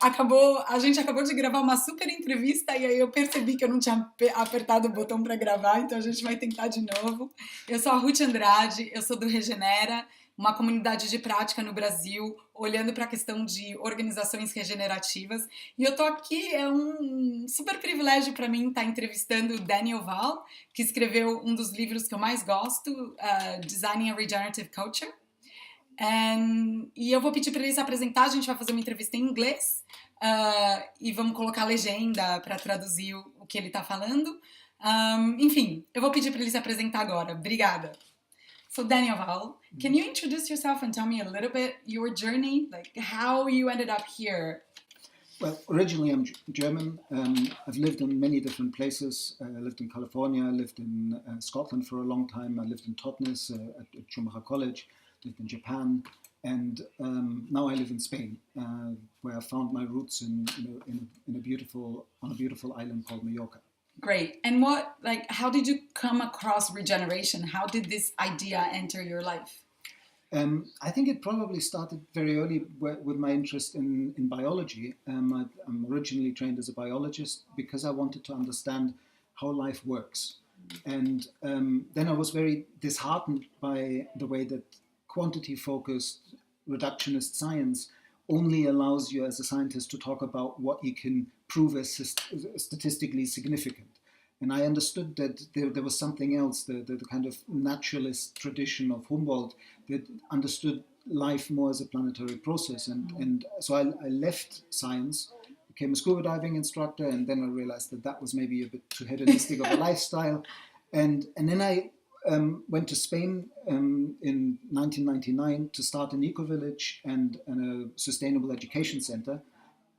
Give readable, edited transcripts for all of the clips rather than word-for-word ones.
a gente acabou de gravar uma super entrevista e aí eu percebi que eu não tinha apertado o botão para gravar, então a gente vai tentar de novo. Eu sou a Ruth Andrade, eu sou do Regenera, uma comunidade de prática no Brasil, olhando para a questão de organizações regenerativas. E eu tô aqui, é um super privilégio para mim estar entrevistando o Daniel Wahl, que escreveu um dos livros que eu mais gosto, Designing Regenerative Culture. E eu vou pedir para ele se apresentar, a gente vai fazer uma entrevista em inglês e vamos colocar a legenda para traduzir o que ele está falando. Enfim, eu vou pedir para ele se apresentar agora. Obrigada. So Daniel Wahl, can you introduce yourself and tell me a little bit your journey, like how you ended up here? Well, originally I'm German. I've lived in many different places. I lived in California, I lived in Scotland for a long time. I lived in Totnes at Schumacher College, lived in Japan, and now I live in Spain, where I found my roots on a beautiful island called Mallorca. Great. And how did you come across regeneration? How did this idea enter your life? I think it probably started very early with my interest in biology. I'm originally trained as a biologist because I wanted to understand how life works. And then I was very disheartened by the way that quantity-focused reductionist science only allows you as a scientist to talk about what you can prove as statistically significant. And I understood that there was something else, the kind of naturalist tradition of Humboldt that understood life more as a planetary process. And so I left science, became a scuba diving instructor, and then I realized that was maybe a bit too hedonistic of a lifestyle. And then I went to Spain in 1999 to start an eco-village and a sustainable education center.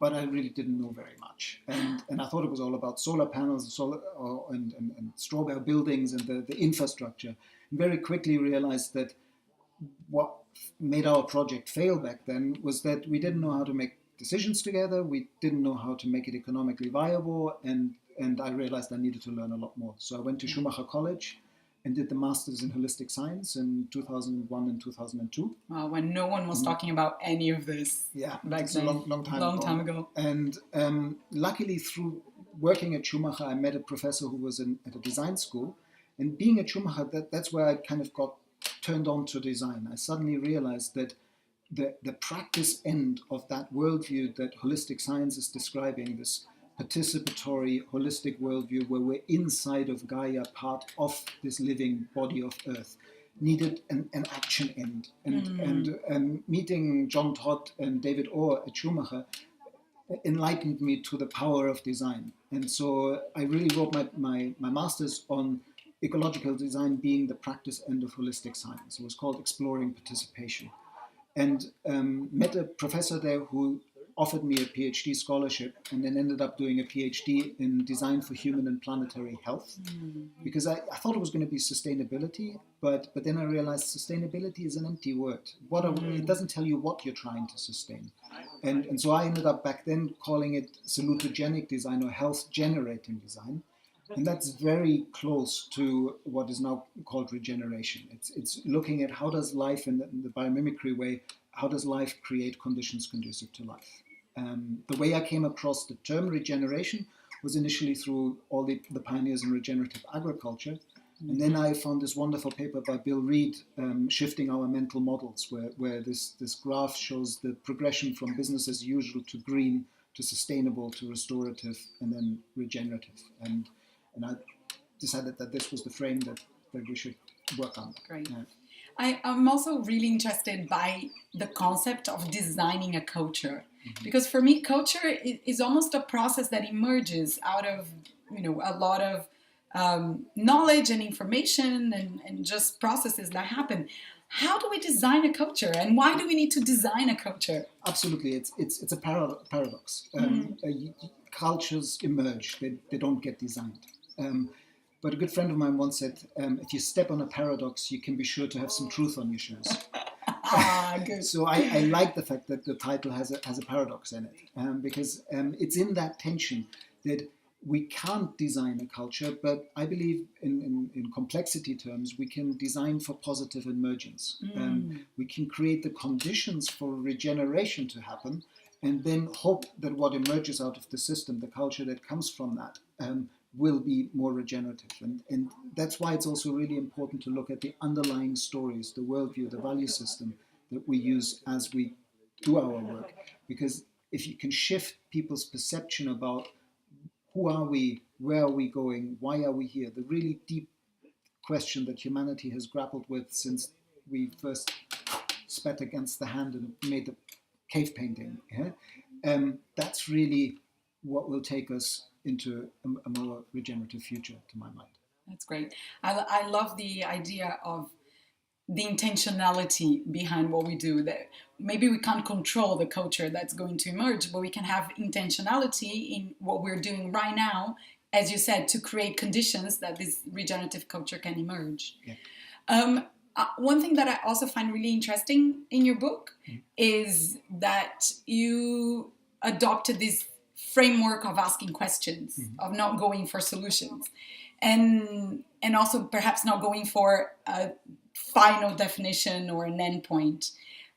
But I really didn't know very much. And I thought it was all about solar panels and straw bale buildings and the infrastructure. And very quickly realized that what made our project fail back then was that we didn't know how to make decisions together. We didn't know how to make it economically viable. And I realized I needed to learn a lot more. So I went to Schumacher College and did the Masters in Holistic Science in 2001 and 2002. When no one was talking about any of this. Yeah, back it's then. a long time ago. And luckily through working at Schumacher, I met a professor who was at a design school. And being at Schumacher, that's where I kind of got turned on to design. I suddenly realized that the practice end of that worldview that holistic science is describing, this participatory, holistic worldview where we're inside of Gaia, part of this living body of Earth, needed an action end. And meeting John Todd and David Orr at Schumacher enlightened me to the power of design. And so I really wrote my master's on ecological design being the practice end of holistic science. It was called Exploring Participation. And met a professor there who offered me a PhD scholarship and then ended up doing a PhD in design for human and planetary health. Because I thought it was going to be sustainability, but then I realized sustainability is an empty word. It doesn't tell you what you're trying to sustain. And so I ended up back then calling it salutogenic design or health generating design. And that's very close to what is now called regeneration. It's looking at how does life in the biomimicry way, how does life create conditions conducive to life? The way I came across the term regeneration was initially through all the pioneers in regenerative agriculture. And then I found this wonderful paper by Bill Reed, Shifting Our Mental Models, where this graph shows the progression from business as usual to green, to sustainable, to restorative, and then regenerative. And I decided that this was the frame that we should work on. Great. Yeah. I'm also really interested by the concept of designing a culture. Because for me, culture is almost a process that emerges out of, a lot of knowledge and information and just processes that happen. How do we design a culture, and why do we need to design a culture? Absolutely, it's a paradox. Cultures emerge; they don't get designed. But a good friend of mine once said, if you step on a paradox, you can be sure to have some truth on your shoes. Good. So I like the fact that the title has a paradox in it, because it's in that tension that we can't design a culture, but I believe in complexity terms, we can design for positive emergence. We can create the conditions for regeneration to happen, and then hope that what emerges out of the system, the culture that comes from that, will be more regenerative. And that's why it's also really important to look at the underlying stories, the worldview, the value system that we use as we do our work. Because if you can shift people's perception about who are we, where are we going, why are we here, the really deep question that humanity has grappled with since we first spat against the hand and made the cave painting. That's really what will take us into a more regenerative future, to my mind. That's great. I love the idea of the intentionality behind what we do. That maybe we can't control the culture that's going to emerge, but we can have intentionality in what we're doing right now, as you said, to create conditions that this regenerative culture can emerge. Yeah. One thing that I also find really interesting in your book is that you adopted this framework of asking questions, of not going for solutions, and also perhaps not going for a final definition or an endpoint.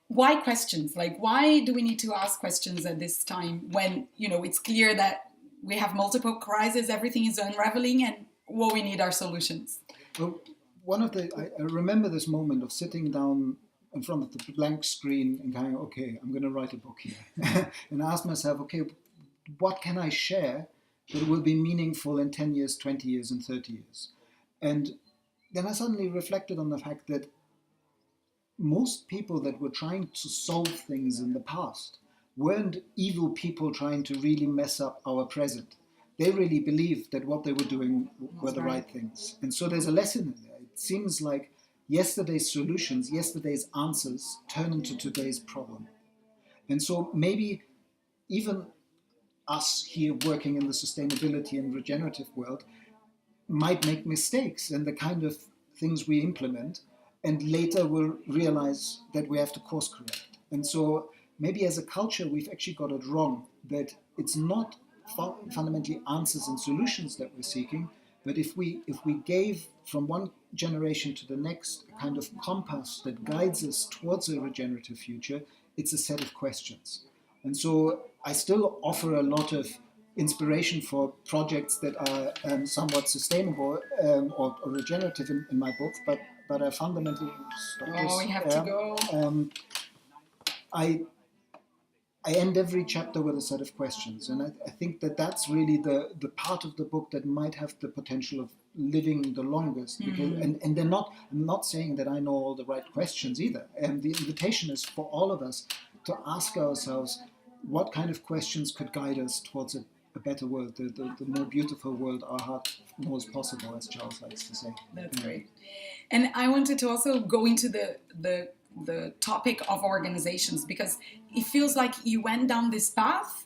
Why questions? Like, why do we need to ask questions at this time when, it's clear that we have multiple crises, everything is unraveling, and what we need are solutions? Well, I remember this moment of sitting down in front of the blank screen and going, okay, I'm going to write a book here. And I asked myself, okay, what can I share that will be meaningful in 10 years, 20 years, and 30 years? And then I suddenly reflected on the fact that most people that were trying to solve things in the past weren't evil people trying to really mess up our present. They really believed that what they were doing were the right things. And so there's a lesson in there. It seems like yesterday's solutions, yesterday's answers turn into today's problem. And so maybe even us here working in the sustainability and regenerative world might make mistakes in the kind of things we implement, and later we'll realize that we have to course correct. And so maybe as a culture we've actually got it wrong, that it's not fundamentally answers and solutions that we're seeking, but if we gave from one generation to the next a kind of compass that guides us towards a regenerative future, it's a set of questions. And so I still offer a lot of inspiration for projects that are somewhat sustainable or regenerative in my book, but I fundamentally we have to go. I end every chapter with a set of questions, and I think that that's really the part of the book that might have the potential of living the longest. Because, and they're not. I'm not saying that I know all the right questions either. And the invitation is for all of us to ask ourselves what kind of questions could guide us towards a better world, the more beautiful world our heart knows possible, as Charles likes to say. That's great. And I wanted to also go into the topic of organizations, because it feels like you went down this path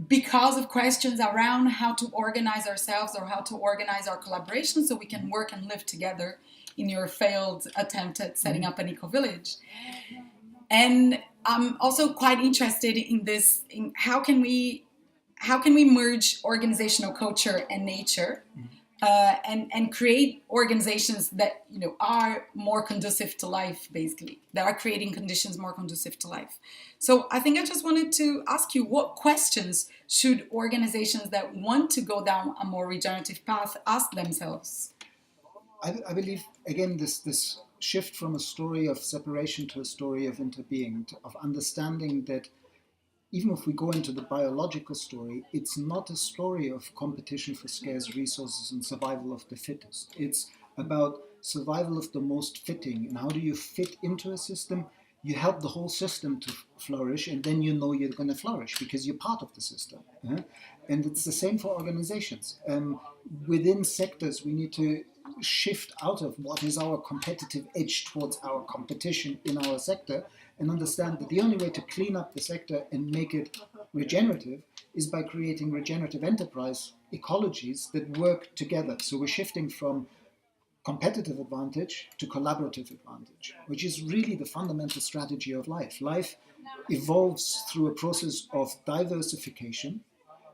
because of questions around how to organize ourselves or how to organize our collaboration so we can work and live together in your failed attempt at setting up an eco-village. And I'm also quite interested in this, in how can we merge organizational culture and nature, and create organizations that are more conducive to life, basically, that are creating conditions more conducive to life. So I think I just wanted to ask you, what questions should organizations that want to go down a more regenerative path ask themselves? I believe, again, this shift from a story of separation to a story of interbeing, of understanding that even if we go into the biological story, it's not a story of competition for scarce resources and survival of the fittest. It's about survival of the most fitting. And how do you fit into a system? You help the whole system to flourish, and then you're going to flourish because you're part of the system. And it's the same for organizations. Within sectors, we need to shift out of what is our competitive edge towards our competition in our sector, and understand that the only way to clean up the sector and make it regenerative is by creating regenerative enterprise ecologies that work together. So we're shifting from competitive advantage to collaborative advantage, which is really the fundamental strategy of life. Life evolves through a process of diversification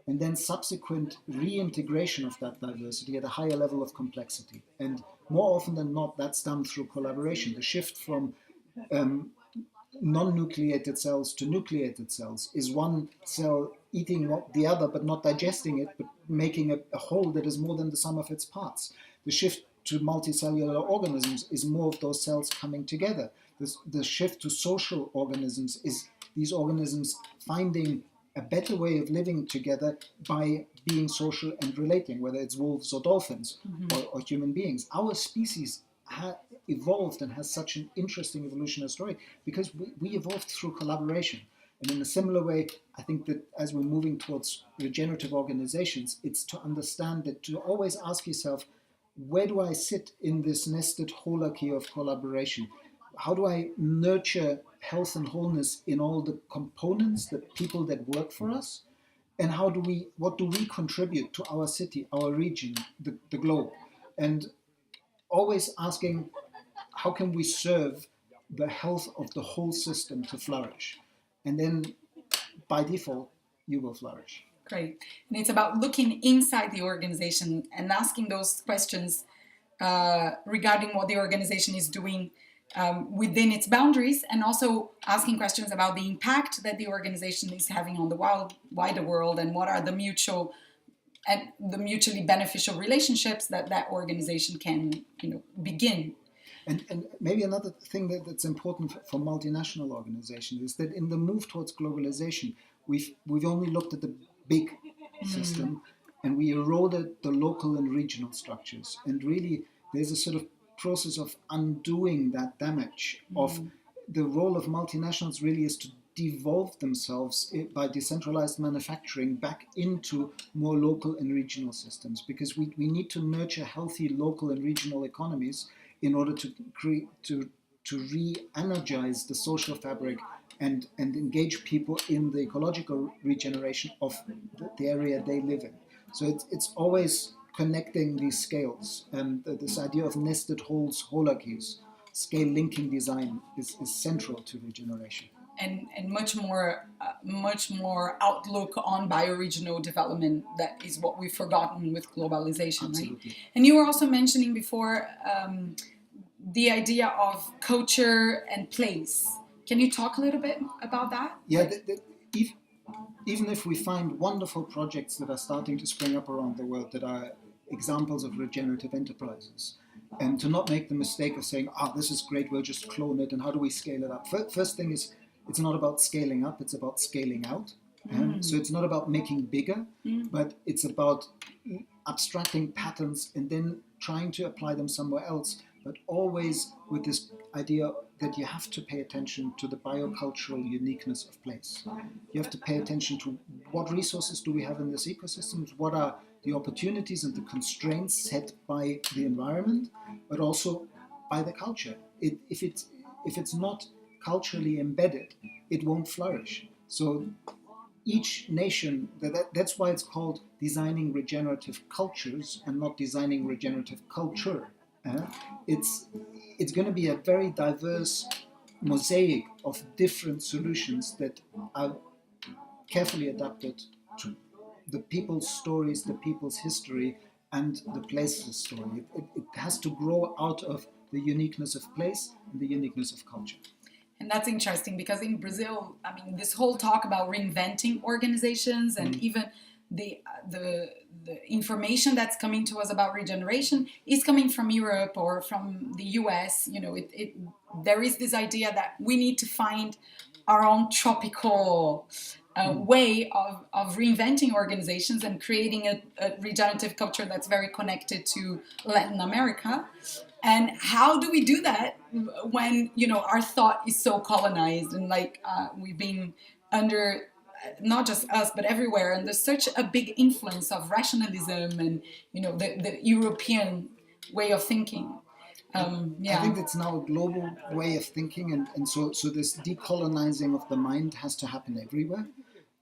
and then subsequent reintegration of that diversity at a higher level of complexity. And more often than not, that's done through collaboration. The shift from non-nucleated cells to nucleated cells? Is one cell eating the other but not digesting it, but making a whole that is more than the sum of its parts? The shift to multicellular organisms is more of those cells coming together. The shift to social organisms is these organisms finding a better way of living together by being social and relating, whether it's wolves or dolphins or human beings. Our species evolved and has such an interesting evolutionary story because we evolved through collaboration. And in a similar way, I think that as we're moving towards regenerative organizations, it's to understand that, to always ask yourself, where do I sit in this nested hierarchy of collaboration? How do I nurture health and wholeness in all the components, the people that work for us? And what do we contribute to our city, our region, the globe? And always asking, how can we serve the health of the whole system to flourish? And then by default, you will flourish. Great. And it's about looking inside the organization and asking those questions regarding what the organization is doing within its boundaries, and also asking questions about the impact that the organization is having on the wider world, and what are the mutually beneficial relationships that organization can begin. And maybe another thing that's important for multinational organizations is that in the move towards globalization, we've only looked at the big system, and we eroded the local and regional structures. And really, there's a sort of process of undoing that damage. Of the role of multinationals really is to devolve themselves by decentralized manufacturing back into more local and regional systems, because we need to nurture healthy local and regional economies in order to re-energize the social fabric and engage people in the ecological regeneration of the area they live in. So it's always connecting these scales, and this idea of nested hierarchies, scale linking design is central to regeneration. And much more outlook on bioregional development. That is what we've forgotten with globalization. Absolutely. Right? And you were also mentioning before the idea of culture and place. Can you talk a little bit about that? Yeah, even if we find wonderful projects that are starting to spring up around the world that are examples of regenerative enterprises, and to not make the mistake of saying, this is great, we'll just clone it, and how do we scale it up? First thing is, it's not about scaling up, it's about scaling out. So it's not about making bigger, but it's about abstracting patterns and then trying to apply them somewhere else, but always with this idea that you have to pay attention to the biocultural uniqueness of place. You have to pay attention to what resources do we have in this ecosystems, what are the opportunities and the constraints set by the environment, but also by the culture. If it's not culturally embedded, it won't flourish. So each nation, that's why it's called Designing Regenerative Cultures and not Designing Regenerative Culture. It's going to be a very diverse mosaic of different solutions that are carefully adapted to the people's stories, the people's history, and the place's story. It has to grow out of the uniqueness of place and the uniqueness of culture. And that's interesting because in Brazil, I mean, this whole talk about reinventing organizations and even the information that's coming to us about regeneration is coming from Europe or from the US. There is this idea that we need to find our own tropical way of reinventing organizations and creating a regenerative culture that's very connected to Latin America. And how do we do that when, our thought is so colonized and we've been under, not just us, but everywhere. And there's such a big influence of rationalism and, the European way of thinking. I think it's now a global way of thinking. And so this decolonizing of the mind has to happen everywhere.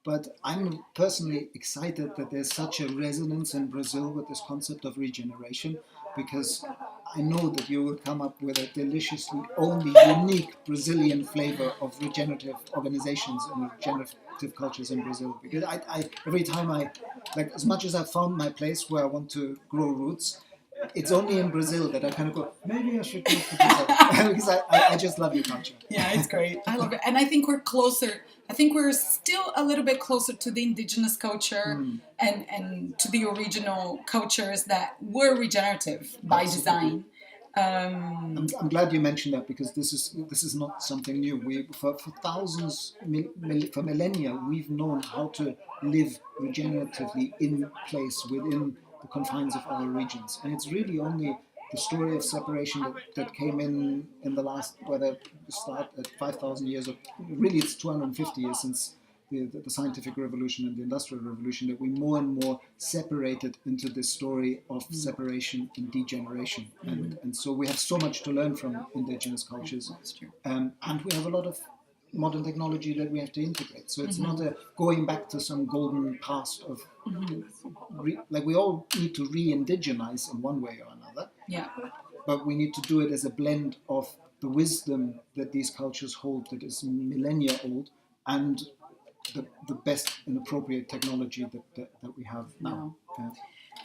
But I'm personally excited that there's such a resonance in Brazil with this concept of regeneration, because I know that you will come up with a deliciously only unique Brazilian flavor of regenerative organizations and regenerative cultures in Brazil. Because I every time as much as I found my place where I want to grow roots, it's only in Brazil that I kind of go, maybe I should move to Brazil. Because I just love your culture. Yeah, it's great. I love it. And I think we're closer. I think we're still a little bit closer to the indigenous culture and to the original cultures that were regenerative by design. I'm glad you mentioned that, because this is not something new. For thousands, for millennia, we've known how to live regeneratively in place within the confines of our regions, and it's really only the story of separation that came in the last, whether we start at 5,000 years, or really it's 250 years since the scientific revolution and the industrial revolution, that we more and more separated into this story of separation and degeneration. And so we have so much to learn from indigenous cultures. That's true. And we have a lot of modern technology that we have to integrate. So it's not a going back to some golden past of, like we all need to re-indigenize in one way or another. Yeah. But we need to do it as a blend of the wisdom that these cultures hold, that is millennia old, and the best and appropriate technology that we have now. Yeah.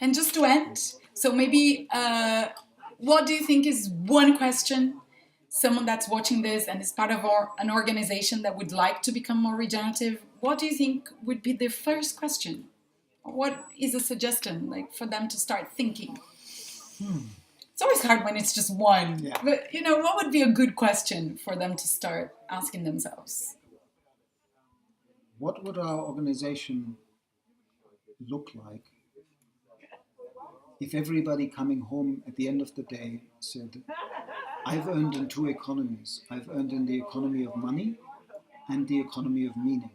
And just to end, so maybe what do you think is one question someone that's watching this and is part of an organization that would like to become more regenerative, what do you think would be the first question? What is a suggestion, like, for them to start thinking? It's always hard when it's just one. Yeah. But, what would be a good question for them to start asking themselves? What would our organization look like if everybody coming home at the end of the day said, I've earned in two economies. I've earned in the economy of money and the economy of meaning.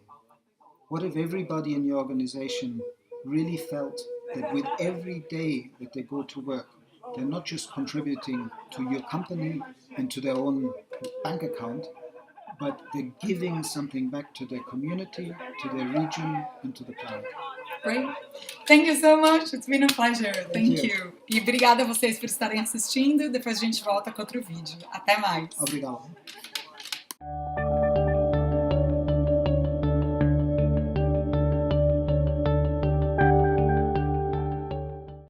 What if everybody in your organization really felt that with every day that they go to work, they're not just contributing to your company and to their own bank account, but they're giving something back to their community, to their region, and to the planet. Great. Thank you so much. It's been a pleasure. Thank you. you. E obrigada a vocês por estarem assistindo. Depois a gente volta com outro vídeo. Até mais. Obrigado.